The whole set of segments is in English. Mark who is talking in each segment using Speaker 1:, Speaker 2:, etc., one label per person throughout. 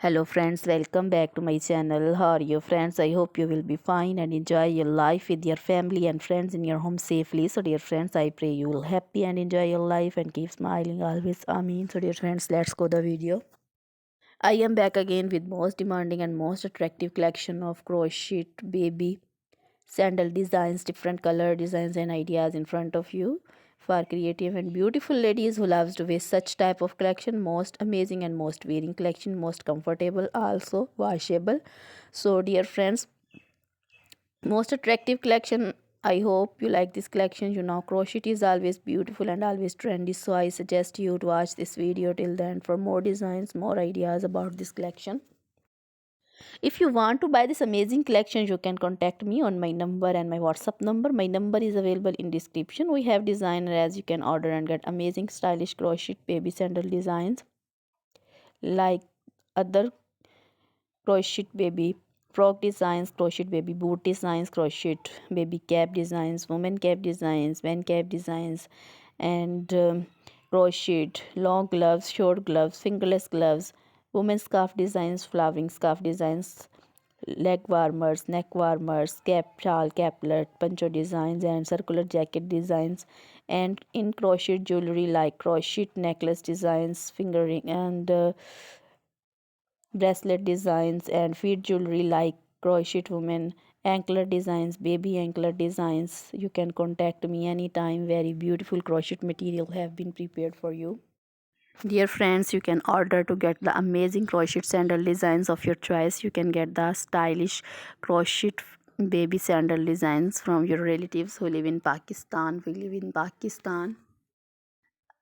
Speaker 1: Hello friends, welcome back to my channel. How are you friends? I hope you will be fine and enjoy your life with your family and friends in your home safely. So dear friends, I pray you will happy and enjoy your life and keep smiling always. Amen. So dear friends, let's go the video. I am back again with most demanding and most attractive collection of crochet baby sandal designs, different color designs and ideas in front of you for creative and beautiful ladies who loves to wear such type of collection. Most amazing and most wearing collection, most comfortable, also washable. So dear friends, most attractive collection. I hope you like this collection. You know, crochet is always beautiful and always trendy, so I suggest you to watch this video till then for more designs, more ideas about this collection. If you want to buy this amazing collection, you can contact me on my number and my WhatsApp number. My number is available in description. We have designer as you can order and get amazing stylish crochet baby sandal designs like other crochet baby frock designs, crochet baby boot designs, crochet baby cap designs, woman cap designs, man cap designs, and crochet long gloves, short gloves, fingerless gloves, women's scarf designs, flowering scarf designs, leg warmers, neck warmers, cap, shawl, caplet, poncho designs, and circular jacket designs, and in crochet jewelry like crochet necklace designs, fingering, and bracelet designs, and feet jewelry like crochet women anklet designs, baby anklet designs. You can contact me anytime. Very beautiful crochet material have been prepared for you. Dear friends, you can order to get the amazing crochet sandal designs of your choice. You can get the stylish crochet baby sandal designs from your relatives who live in Pakistan. We live in Pakistan.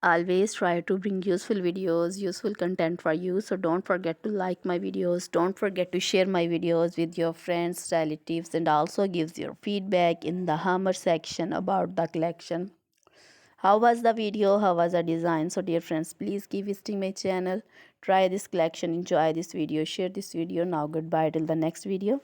Speaker 1: Always try to bring useful videos, useful content for you. So don't forget to like my videos. Don't forget to share my videos with your friends, relatives, and also gives your feedback in the hammer section about the collection. How was the video? How was the design? So dear friends, please keep visiting my channel. Try this collection. Enjoy this video. Share this video. Now goodbye till the next video.